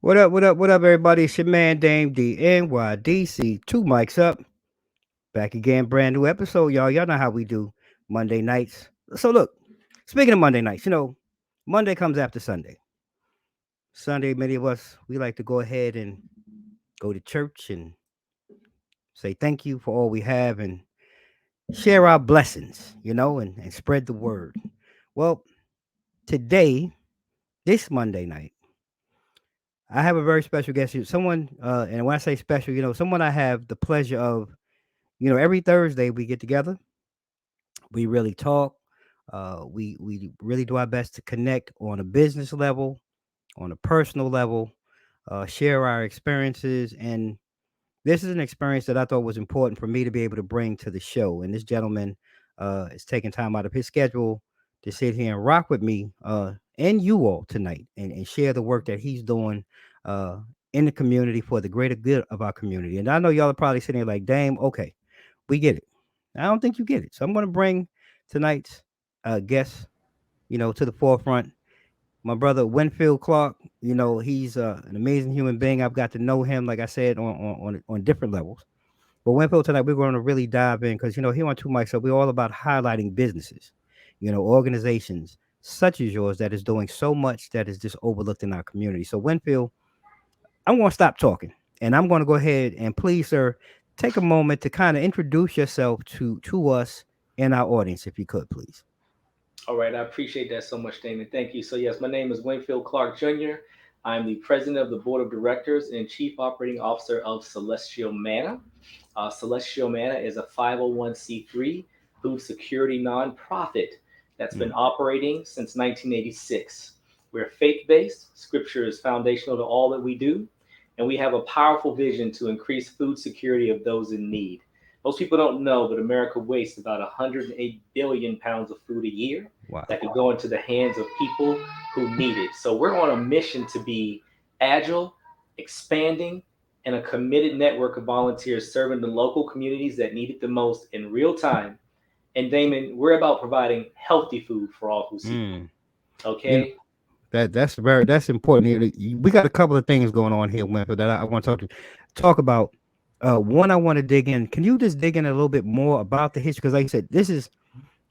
What up, what up, what up, everybody? It's your man, Dame D, NYDC. Two mics up. Back again, brand new episode, y'all. Y'all know how we do Monday nights. So, look, speaking of Monday nights, Monday comes after Sunday. Sunday, many of us, we like to go ahead and go to church and say thank you for all we have and share our blessings, and spread the word. Well, today, this Monday night, I have a very special guest. Someone, and when I say special, someone I have the pleasure of, every Thursday we get together, we really talk, we really do our best to connect on a business level, on a personal level, share our experiences, and this is an experience that I thought was important for me to be able to bring to the show. And this gentleman is taking time out of his schedule to sit here and rock with me and you all tonight and share the work that he's doing uh, in the community for the greater good of our community. And I know y'all are probably sitting here like, Dame, okay, we get it. I don't think you get it. So I'm going to bring tonight's guest, to the forefront. My brother Winfield Clark, he's an amazing human being. I've got to know him, like I said, on different levels. But Winfield, tonight we're going to really dive in because here on Two Mics Up, we're all about highlighting businesses, organizations such as yours that is doing so much that is just overlooked in our community. So Winfield, I'm going to stop talking and I'm going to go ahead and please, sir, take a moment to kind of introduce yourself to us and our audience, if you could, please. All right, I appreciate that so much, Damon. Thank you. So, yes, my name is Winfield Clark Jr. I'm the president of the board of directors and chief operating officer of Celestial Manna. Celestial Manna is a 501c3 food security nonprofit that's been operating since 1986. We're faith based, scripture is foundational to all that we do, and we have a powerful vision to increase food security of those in need. Most people don't know, but America wastes about 108 billion pounds of food a year Wow. that could go into the hands of people who need it. So we're on a mission to be agile, expanding, and a committed network of volunteers serving the local communities that need it the most in real time. And Damon, we're about providing healthy food for all who seek Mm. it. You know, Okay? that's important. We got a couple of things going on here, Winfield, that I want to talk about. One, I want to dig in. Can you just dig in a little bit more about the history? Because, like you said, this is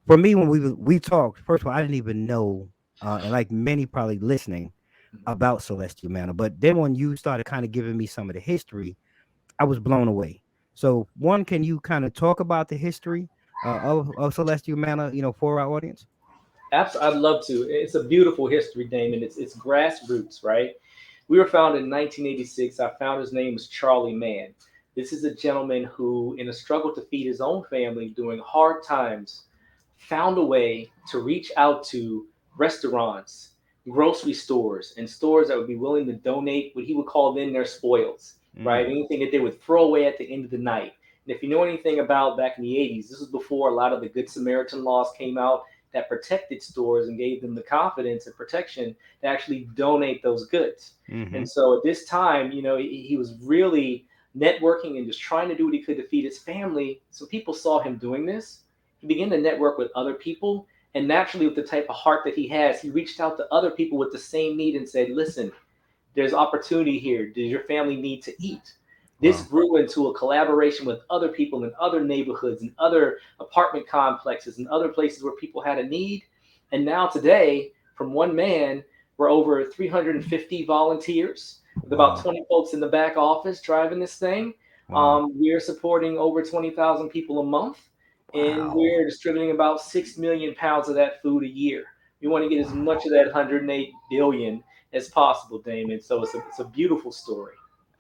for me when we talked. First of all, I didn't even know, and like many probably listening about Celestial Manna. But then when you started kind of giving me some of the history, I was blown away. So, one, can you kind of talk about the history of Celestial Manna, for our audience? I'd love to. It's a beautiful history, Damon. It's grassroots, right? We were founded in 1986. Our founder's name was Charlie Mann. This is a gentleman who, in a struggle to feed his own family during hard times, found a way to reach out to restaurants, grocery stores, and stores that would be willing to donate what he would call then their spoils, right? Mm. Anything that they would throw away at the end of the night. And if you know anything about back in the 80s, this was before a lot of the Good Samaritan laws came out that protected stores and gave them the confidence and protection to actually donate those goods. Mm-hmm. And so at this time, he was really networking and just trying to do what he could to feed his family. So people saw him doing this. He began to network with other people. And naturally, with the type of heart that he has, he reached out to other people with the same need and said, listen, there's opportunity here. Does your family need to eat? This Wow. grew into a collaboration with other people in other neighborhoods and other apartment complexes and other places where people had a need. And now today, from one man, we're over 350 volunteers with about Wow. 20 folks in the back office driving this thing. Wow. We're supporting over 20,000 people a month, and Wow. we're distributing about 6 million pounds of that food a year. We want to get as much of that 108 billion as possible, Damon. So it's a beautiful story.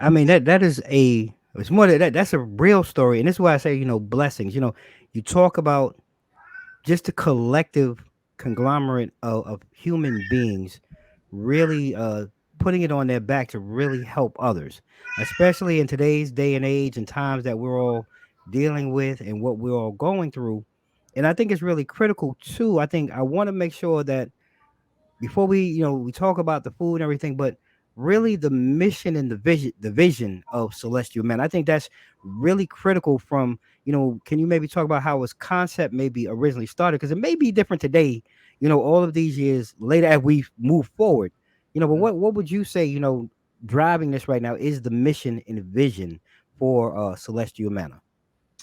I mean that is a it's more than that. That's a real story, and this is why I say blessings. You talk about just a collective conglomerate of human beings really putting it on their back to really help others, especially in today's day and age and times that we're all dealing with and what we're all going through. And I think it's really critical too. I think I want to make sure that before we, we talk about the food and everything, but really the mission and the vision of Celestial Man. I think that's really critical from, can you maybe talk about how its concept maybe originally started? Because it may be different today, all of these years later as we move forward. But Mhm. what would you say, driving this right now is the mission and vision for Celestial Manor?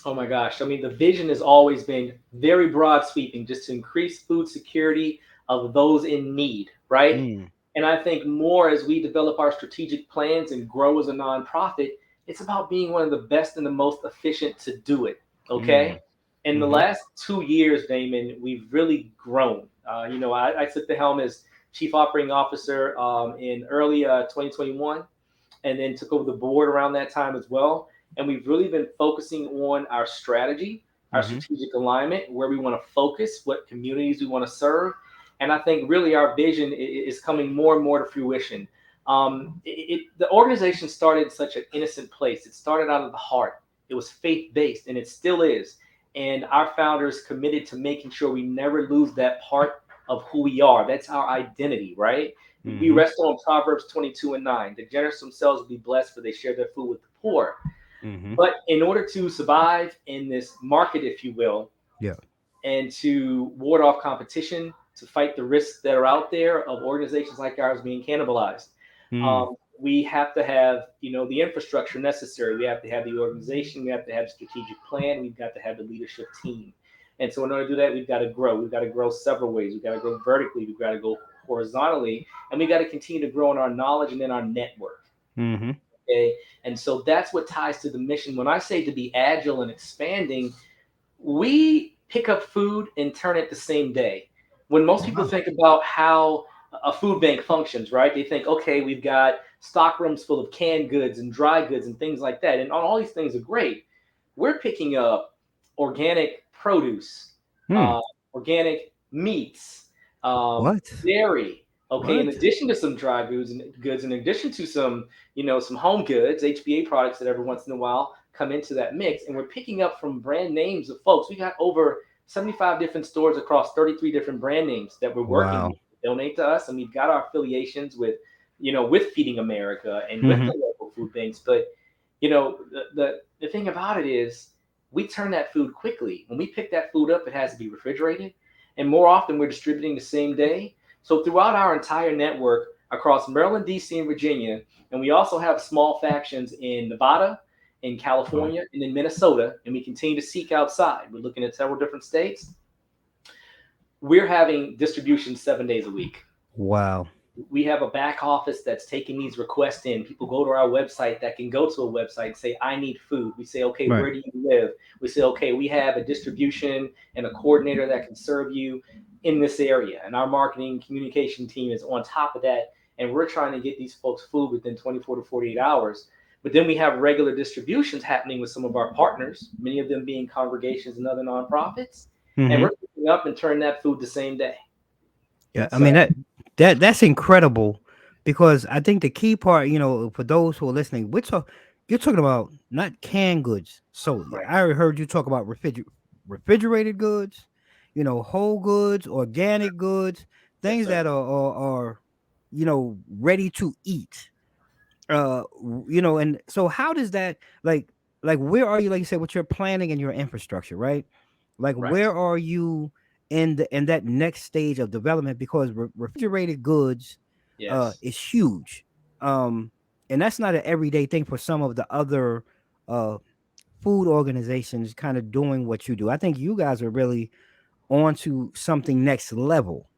Oh my gosh. I mean, the vision has always been very broad sweeping, just to increase food security of those in need, right? Mm, And I think more as we develop our strategic plans and grow as a nonprofit, it's about being one of the best and the most efficient to do it. Okay. mm, In the mm-hmm, last 2 years, Damon, we've really grown. I took the helm as Chief Operating Officer in early 2021, and then took over the board around that time as well. And we've really been focusing on our strategy, our mm-hmm, strategic alignment, where we want to focus, what communities we want to serve. And I think really our vision is coming more and more to fruition. The organization started in such an innocent place. It started out of the heart. It was faith based, and it still is. And our founders committed to making sure we never lose that part of who we are. That's our identity, right? We mm-hmm, rest on Proverbs 22:9. The generous themselves will be blessed, for they share their food with the poor. mm-hmm. But in order to survive in this market, if you will, Yeah. and to ward off competition, to fight the risks that are out there of organizations like ours being cannibalized, Mm, we have to have the infrastructure necessary. We have to have the organization. We have to have a strategic plan. We've got to have the leadership team. And so in order to do that, we've got to grow. We've got to grow several ways. We've got to grow vertically. We've got to go horizontally, and we've got to continue to grow in our knowledge and in our network. mm-hmm. Okay, and so that's what ties to the mission. When I say to be agile and expanding, we pick up food and turn it the same day. When most people Wow. think about how a food bank functions, right? They think, okay, we've got stock rooms full of canned goods and dry goods and things like that, and all these things are great. We're picking up organic produce, Hmm. uh, organic meats, What? dairy. Okay, in What? addition to some dry goods, in addition to some home goods, HBA products that every once in a while come into that mix, and we're picking up from brand names of folks. We got over 75 different stores across 33 different brand names that we're working Wow. with to donate to us, and we've got our affiliations with Feeding America and with Mm-hmm. the local food banks. But the thing about it is, we turn that food quickly. When we pick that food up, it has to be refrigerated, and more often we're distributing the same day. So throughout our entire network across Maryland, DC, and Virginia, and we also have small factions in Nevada, in Wow. California, and in Minnesota, and we continue to seek outside. We're looking at several different states. We're having distribution 7 days a week. Wow. We have a back office that's taking these requests in. People go to our website, that can go to a website and say, I need food. We say, okay, Right. where do you live? We say, okay, we have a distribution and a coordinator that can serve you in this area. And our marketing communication team is on top of that. And we're trying to get these folks food within 24 to 48 hours. But then we have regular distributions happening with some of our partners, many of them being congregations and other nonprofits. And Mm-hmm. we're picking up and turning that food the same day. Yeah. I So, mean that's incredible because I think the key part, for those who are listening, you're talking about not canned goods solely. right. I already heard you talk about refrigerated goods, whole goods, organic goods, Yes, things sir. that are ready to eat. And so how does that like where are you, like you said, with your planning and your infrastructure, right? Like Right. where are you in that next stage of development? Because refrigerated goods Yes. is huge, um and that's not an everyday thing for some of the other uh food organizations kind of doing what you do. I think you guys are really on to something next level.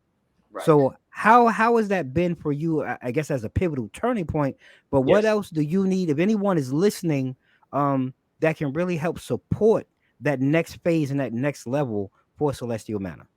Right. So how has that been for you? I guess as a pivotal turning point. But what Yes. else do you need if anyone is listening, that can really help support that next phase and that next level for Celestial Manor?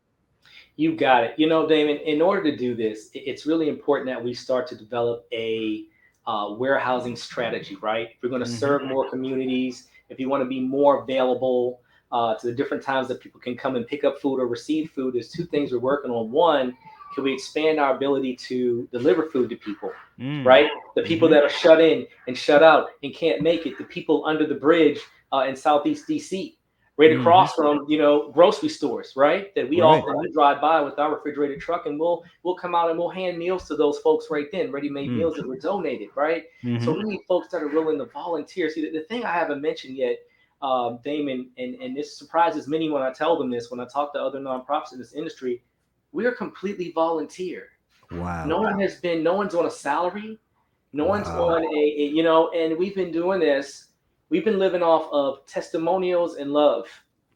You got it. Damon, in order to do this, it's really important that we start to develop a warehousing strategy, right? If we're going to Mm-hmm. serve more communities, if you want to be more available to the different times that people can come and pick up food or receive food, there's two things we're working on. One, can we expand our ability to deliver food to people, Mm. right? The people Mm-hmm. that are shut in and shut out and can't make it, the people under the bridge in Southeast DC, right Mm-hmm. across from grocery stores, right? That we Right. often we drive by with our refrigerated truck, and we'll come out and we'll hand meals to those folks right then, ready-made Mm. meals that were donated, right? So Mm-hmm. we need folks that are willing to volunteer. See, the thing I haven't mentioned yet, Damon, and this surprises many when I tell them this, when I talk to other nonprofits in this industry, we are completely volunteer. Wow. No one's on a salary. No one's Wow. on and we've been doing this. We've been living off of testimonials and love,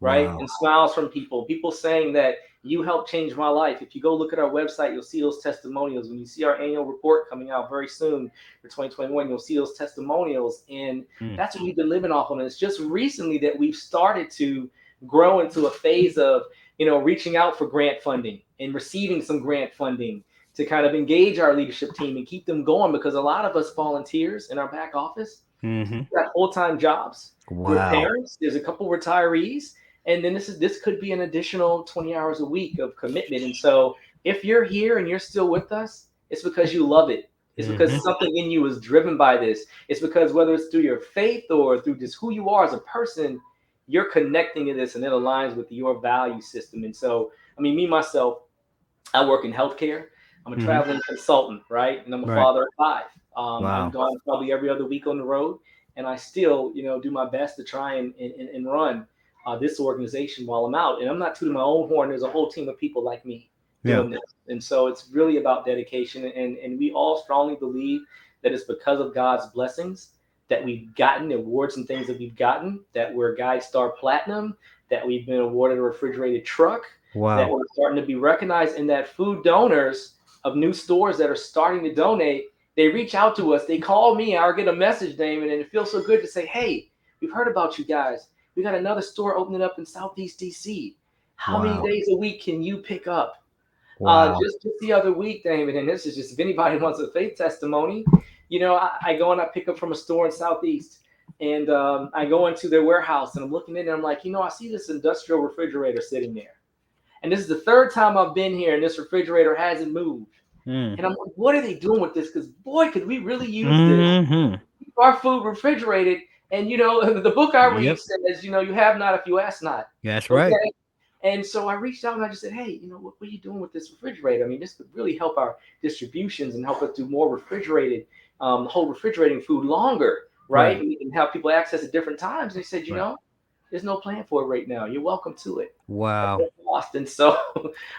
right? Wow. And smiles from people saying that you helped change my life. If you go look at our website, you'll see those testimonials. When you see our annual report coming out very soon for 2021, you'll see those testimonials. And Mm. that's what we've been living off on. And it's just recently that we've started to grow into a phase of, reaching out for grant funding and receiving some grant funding to kind of engage our leadership team and keep them going, because a lot of us volunteers in our back office Mm-hmm. got full-time jobs. We're Wow. parents. There's a couple retirees, and then this could be an additional 20 hours a week of commitment. And so, if you're here and you're still with us, it's because you love it. It's Mm-hmm. because something in you is driven by this. It's because whether it's through your faith or through just who you are as a person, you're connecting to this, and it aligns with your value system. And so, I mean, me myself, I work in healthcare. I'm a Mm-hmm. traveling consultant, right? And I'm a Right. father of five. I'm Wow. gone probably every other week on the road, and I still, do my best to try and run this organization while I'm out. And I'm not tooting my own horn. There's a whole team of people like me Yeah. doing this, and so it's really about dedication. And we all strongly believe that it's because of God's blessings that we've gotten awards and things that we've gotten, that we're Guide Star Platinum, that we've been awarded a refrigerated truck, that Wow. we're starting to be recognized, and that food donors of new stores that are starting to donate, they reach out to us. They call me or get a message, Damon, and it feels so good to say, hey, we've heard about you guys. We got another store opening up in Southeast DC. How many Wow. days a week can you pick up? Wow. Just the other week, Damon, and this is just if anybody wants a faith testimony, I go and I pick up from a store in Southeast, and I go into their warehouse and I'm looking in and I'm like, I see this industrial refrigerator sitting there. And this is the third time I've been here, and this refrigerator hasn't moved. Mm. And I'm like, what are they doing with this? Because boy, could we really use this. Mm-hmm. Keep our food refrigerated. And the book I read Yep. says, you have not if you ask not. That's right. Okay. And so I reached out and I just said, hey, what are you doing with this refrigerator? I mean, this could really help our distributions and help us do more refrigerated, whole refrigerating food longer, right? Right. And have people access at different times. And they said, Right. there's no plan for it right now. You're welcome to it. Wow. Lost. And so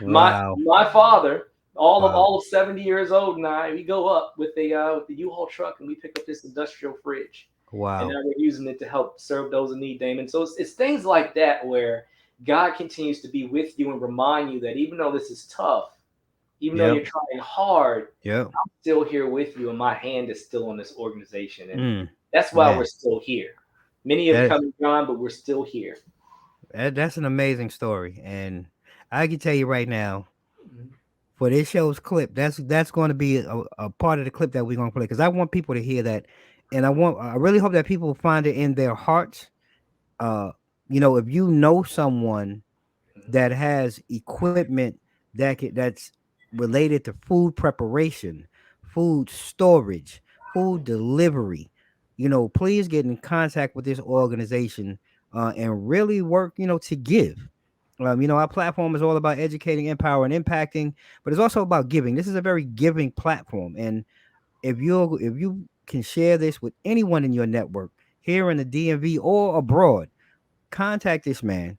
my Wow. my father, Wow. all of 70 years old, and we go up with the U-Haul truck and we pick up this industrial fridge, and Wow. now we're using it to help serve those in need, Damon. So it's things like that where God continues to be with you and remind you that even though this is tough, even though Yep. you're trying hard, Yep. I'm still here with you, and my hand is still on this organization, and Mm. that's why we're Man. still here. Many have That, come and gone, but we're still here. that's an amazing story. And I can tell you right now, Mhm. for this show's clip, that's going to be a part of the clip that we're going to play, because I want people to hear that, and I really hope that people find it in their hearts. Uh, if you know someone that has equipment that's related to food preparation, food storage, food delivery, please get in contact with this organization and really work, to give. Our platform is all about educating, empowering, impacting, but it's also about giving. This is a very giving platform, and if you can share this with anyone in your network here in the DMV or abroad, contact this man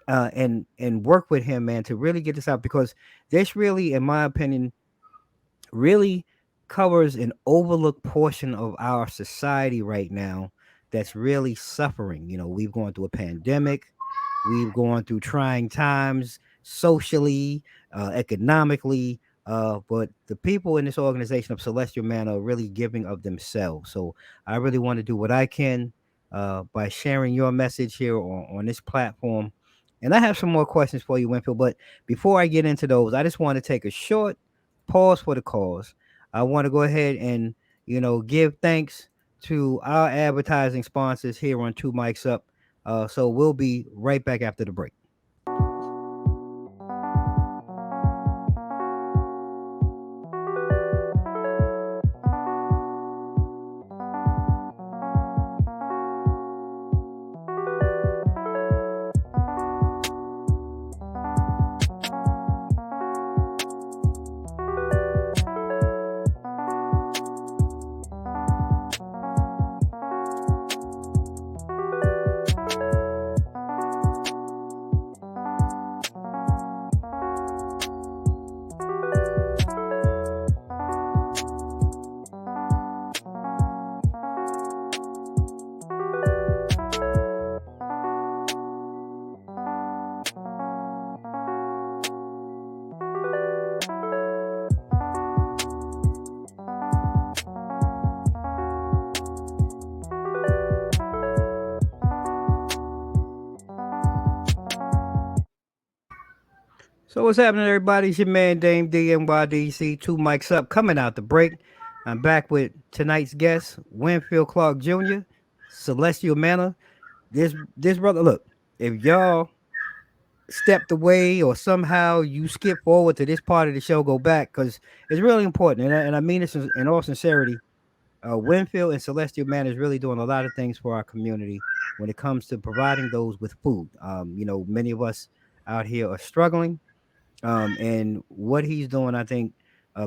and work with him, man, to really get this out, because this really, in my opinion, really covers an overlooked portion of our society right now that's really suffering. We've gone through a pandemic, we've gone through trying times socially, economically, but the people in this organization of Celestial Manna are really giving of themselves. So I really want to do what I can by sharing your message here on this platform. And I have some more questions for you, Winfield. But before I get into those, I just want to take a short pause for the cause. I want to go ahead and give thanks to our advertising sponsors here on Two Mics Up. So we'll be right back after the break. So what's happening, everybody? It's your man Dame DNYDC. Two mics up, coming out the break. I'm back with tonight's guest, Winfield Clark Jr., Celestial Manna. This brother, look, if y'all stepped away or somehow you skip forward to this part of the show, go back because it's really important. And I mean this in all sincerity. Winfield and Celestial Manna is really doing a lot of things for our community when it comes to providing those with food. Many of us out here are struggling, and what he's doing, I think,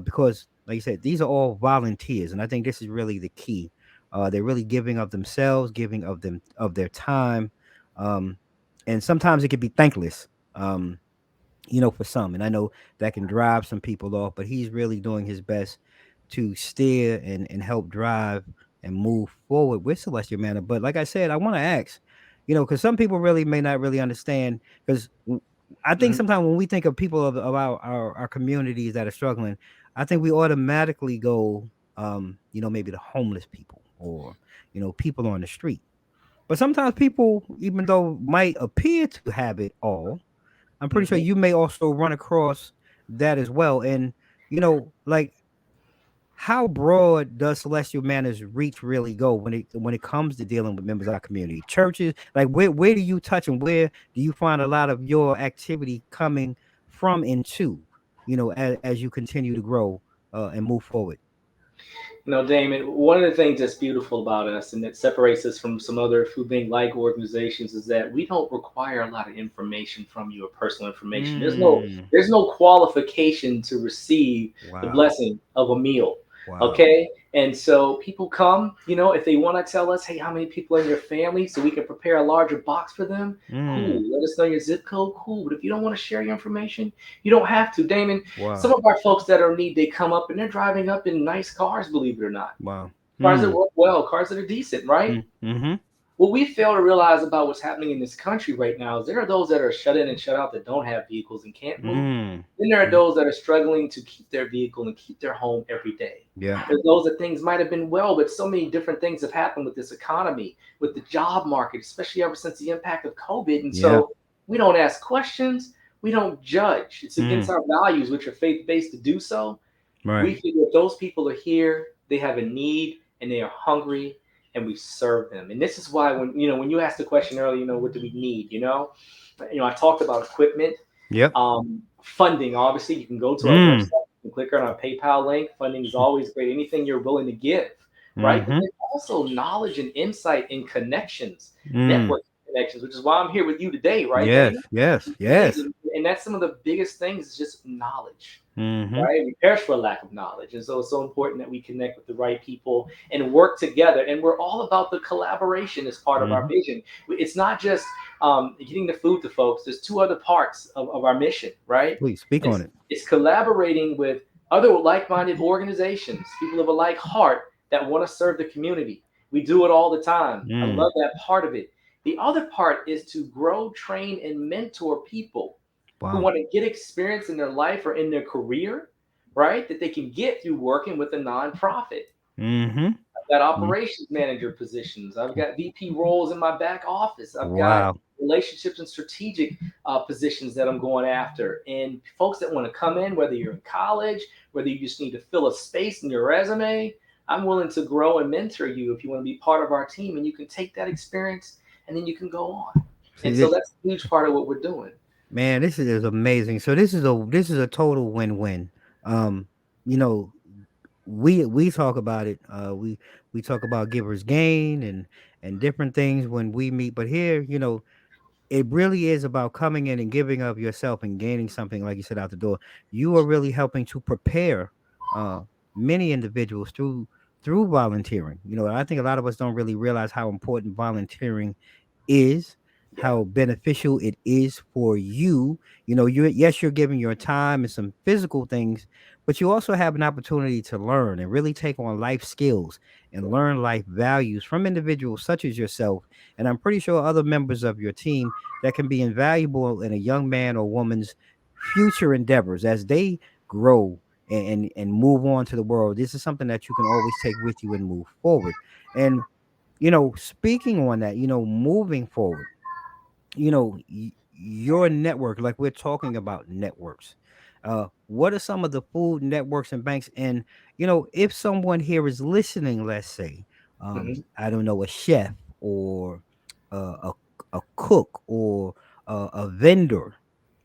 because like you said, these are all volunteers, and I think this is really the key. They're really giving of themselves, giving of their time, um, and sometimes it can be thankless. For some, and I know that can drive some people off, but he's really doing his best to steer and help drive and move forward with Celestial Manor. But like I said, I want to ask, because some people really may not really understand, because I think Mhm. sometimes when we think of people of our communities that are struggling, I think we automatically go, maybe the homeless people or, people on the street. But sometimes people, even though might appear to have it all, I'm pretty sure Mhm. you may also run across that as well. And, like, how broad does Celestial Manor's reach really go when it comes to dealing with members of our community? Churches, like where do you touch and where do you find a lot of your activity coming from and to, as you continue to grow and move forward? Damon, one of the things that's beautiful about us and that separates us from some other food bank like organizations is that we don't require a lot of information from you or personal information. There's no Mm, there's no qualification to receive the wow. blessing of a meal. Wow. Okay? And so people come, if they want to tell us, hey, how many people in your family so we can prepare a larger box for them, cool. Mm, Let us know your zip code, cool. But if you don't want to share your information, you don't have to. Damon, some wow. of our folks that are in need, they come up and they're driving up in nice cars, believe it or not. Wow. Cars that Mm, work well, cars that are decent, right? mm-hmm. What we fail to realize about what's happening in this country right now is there are those that are shut in and shut out that don't have vehicles and can't move. Mm, Then there are mm, those that are struggling to keep their vehicle and keep their home every day. yeah. There's those that things might have been well, but so many different things have happened with this economy, with the job market, especially ever since the impact of COVID. And Yeah. so we don't ask questions, we don't judge. It's against Mm, our values, which are faith based, to do so. right. We figure if those people are here, they have a need and they are hungry, and we serve them. And this is why when you asked the question earlier, what do we need? I talked about equipment, Yep. funding. Obviously, you can go to our Mm, website, you can click on our PayPal link. Funding is always great. Anything you're willing to give, right? But mm-hmm. then also knowledge and insight and connections, Mm. network connections, which is why I'm here with you today, right, Yes, Damon? yes, Right? yes. And that's some of the biggest things is just knowledge, Mhm. right? We perish for a lack of knowledge. And so it's so important that we connect with the right people and work together. And we're all about the collaboration as part of our Mhm. vision. It's not just getting the food to folks. There's two other parts of our mission, right? Please speak on It's, it. it's collaborating with other like-minded organizations, people of a like heart that want to serve the community. We do it all the time. I Mm. love that part of it. The other part is to grow, train, and mentor people who Wow. want to get experience in their life or in their career, right? That they can get through working with a nonprofit. Mhm. I've got Mm. operations manager positions. I've got VP roles in my back office. I've got Wow. relationships and strategic positions that I'm going after. And folks that want to come in, whether you're in college, whether you just need to fill a space in your resume, I'm willing to grow and mentor you if you want to be part of our team. And you can take that experience and then you can go on. See And so this, that's a huge part of what we're doing. man, this is amazing. So this is a total win-win. Um, you know, we talk about it. We talk about givers gain and different things when we meet, but here, it really is about coming in and giving of yourself and gaining something, like you said, out the door. You are really helping to prepare uh, many individuals through volunteering. I think a lot of us don't really realize how important volunteering is, Yeah. how beneficial it is for you. You're giving your time and some physical things, but you also have an opportunity to learn and really take on life skills and learn life values from individuals such as yourself. And I'm pretty sure other members of your team that can be invaluable in a young man or woman's future endeavors as they grow and move on to the world. This is something that you can always take with you and move forward. And speaking on that, moving forward, you know, y- your network, like we're talking about networks, what are some of the food networks and banks? And if someone here is listening, let's say, Hmm. I don't know, a chef or a cook or a vendor,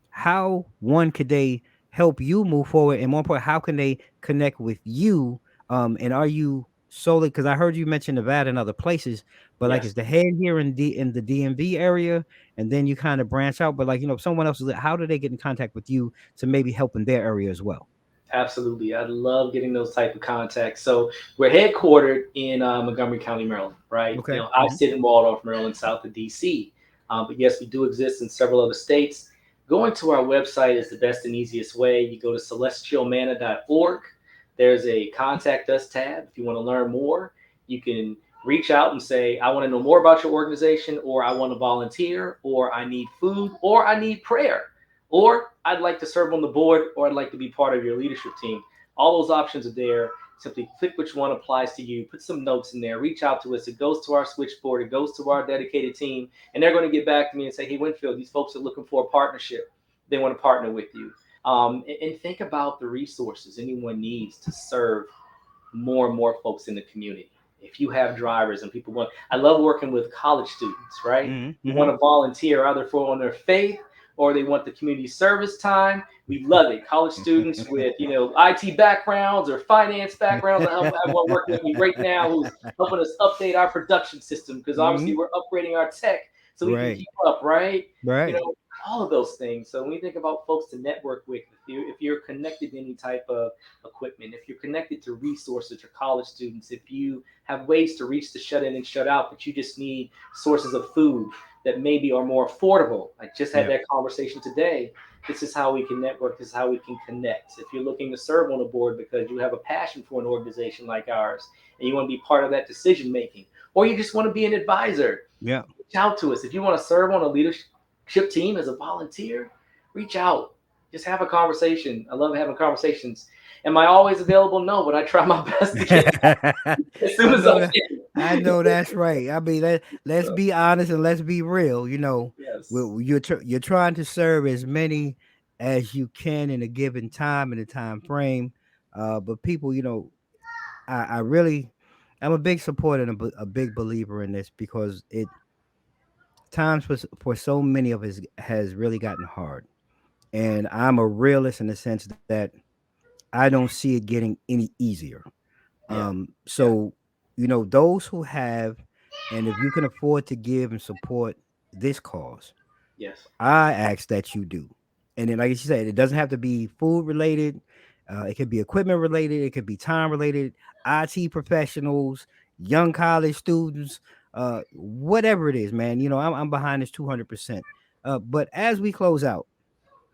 how one could they help you move forward, and more important, how can they connect with you? And are you solely, because I heard you mention Nevada and other places, but like Yes. is the head here in the DMV area, and then you kind of branch out, but like if someone else is, how do they get in contact with you to maybe help in their area as well? Absolutely. I love getting those type of contacts. So we're headquartered in Montgomery County, Maryland, right? Okay. I sit in Waldorf, Maryland, south of DC. But yes, we do exist in several other states. Going to our website is the best and easiest way. You go to celestialmanna.org. There's a contact us tab. If you want to learn more, you can reach out and say, I want to know more about your organization, or I want to volunteer, or I need food, or I need prayer, or I'd like to serve on the board, or I'd like to be part of your leadership team. All those options are there. Simply click which one applies to you, put some notes in there, reach out to us. It goes to our switchboard, it goes to our dedicated team, and they're going to get back to me and say, hey, Winfield, these folks are looking for a partnership. They want to partner with you. And think about the resources anyone needs to serve more and more folks in the community. If you have drivers and people want, I love working with college students, right? Who Mm-hmm. want to volunteer either for on their faith or they want the community service time. We love it. College students with IT backgrounds or finance backgrounds. I have one working with me right now who's helping us update our production system because obviously Hmm. we're upgrading our tech so we can Right. keep up, right? You Right. know, all of those things. So when we think about folks to network with, if you're connected to any type of equipment, if you're connected to resources for college students, if you have ways to reach the shut in and shut out, but you just need sources of food that maybe are more affordable. I just had Yeah. that conversation today. This is how we can network. This is how we can connect. If you're looking to serve on a board because you have a passion for an organization like ours and you want to be part of that decision making, or you just want to be an advisor, Yeah. reach out to us. If you want to serve on a leadership team as a volunteer, reach out. Just have a conversation. I love having conversations. Am I always available? No, but I try my best to get as soon I as I know that. I can. know that's right. I mean, let's be honest and let's be real. Yes. You're trying to serve as many as you can in a given time and a time frame. But people, I really, I'm a big supporter and a big believer in this, because it times for so many of us has really gotten hard, and I'm a realist in the sense that I don't see it getting any easier. Yeah. Yeah. So, those who have, and if you can afford to give and support this cause, Yes. I ask that you do. And then, like you said, it doesn't have to be food related. It could be equipment related. It could be time related. IT professionals, young college students, whatever it is, man. I'm behind this 200%. But as we close out,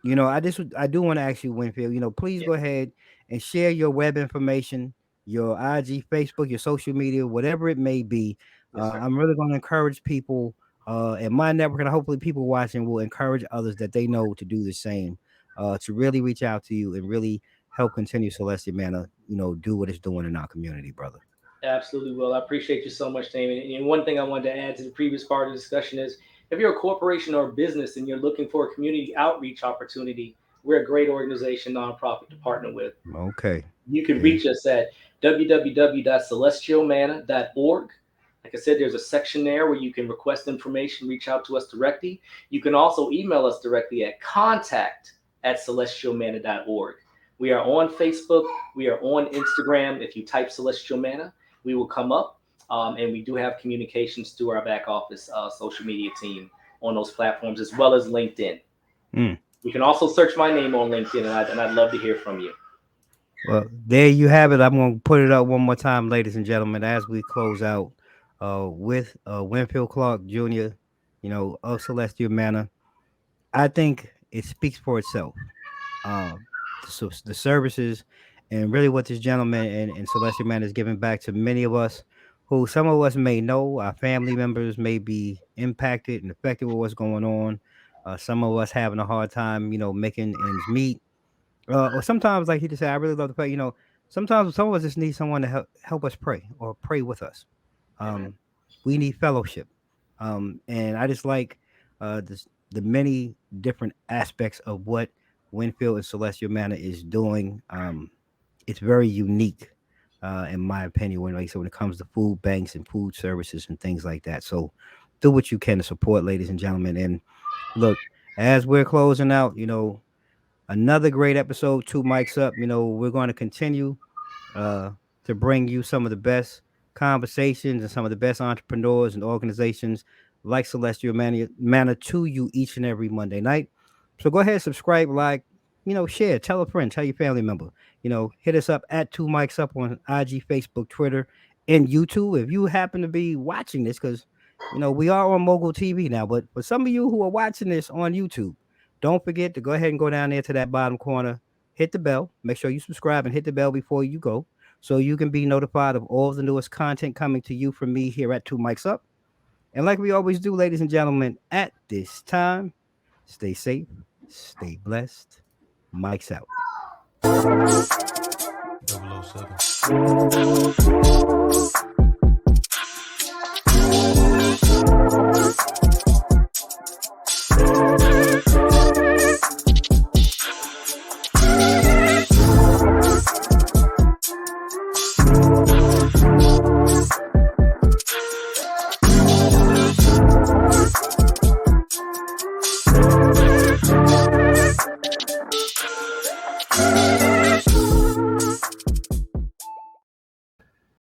I do want to ask you, Winfield. Please Yeah. go ahead and share your web information, your IG, Facebook, your social media, whatever it may be. Yes, sir. I'm really going to encourage people in my network, and hopefully people watching will encourage others that they know to do the same, to really reach out to you and really help continue Celestial Manna, do what it's doing in our community, brother. Absolutely will. I appreciate you so much, Damon. And one thing I wanted to add to the previous part of the discussion is if you're a corporation or a business and you're looking for a community outreach opportunity, we're a great organization, nonprofit to partner with. Okay. You can There. reach us at www.celestialmanna.org. Like I said, there's a section there where you can request information, reach out to us directly. You can also email us directly at contact@celestialmanna.org. We are on Facebook. We are on Instagram. If you type Celestial Manna, we will come up. And we do have communications through our back office social media team on those platforms, as well as LinkedIn. Mm. You can also search my name on LinkedIn, and I'd love to hear from you. Well, there you have it. I'm going to put it up one more time, ladies and gentlemen, as we close out with Winfield Clark Jr., of Celestial Manor. I think it speaks for itself. Um, the services and really what this gentleman and Celestial Manor is giving back to many of us who some of us may know, our family members may be impacted and affected with what's going on. Some of us having a hard time, making ends meet, or sometimes, like he just said, I really love to pray. Sometimes some of us just need someone to help us pray or pray with us. Amen. Um, we need fellowship. And I just like the many different aspects of what Winfield and Celestial Manor is doing. It's very unique, in my opinion, when like so when it comes to food banks and food services and things like that. So do what you can to support, ladies and gentlemen. And look, as we're closing out, another great episode, two mics up. We're going to continue uh, to bring you some of the best conversations and some of the best entrepreneurs and organizations like Celestial Manna to you each and every Monday night. So go ahead, subscribe, like, share, tell a friend, tell your family member. Hit us up at Two Mics Up on IG, Facebook, Twitter, and YouTube. If you happen to be watching this, because we are on Mogul TV now, but for some of you who are watching this on YouTube, don't forget to go ahead and go down there to that bottom corner, hit the bell. Make sure you subscribe and hit the bell before you go so you can be notified of all the newest content coming to you from me here at Two Mics Up. And like we always do, ladies and gentlemen, at this time, stay safe, stay blessed. Mics out. 007.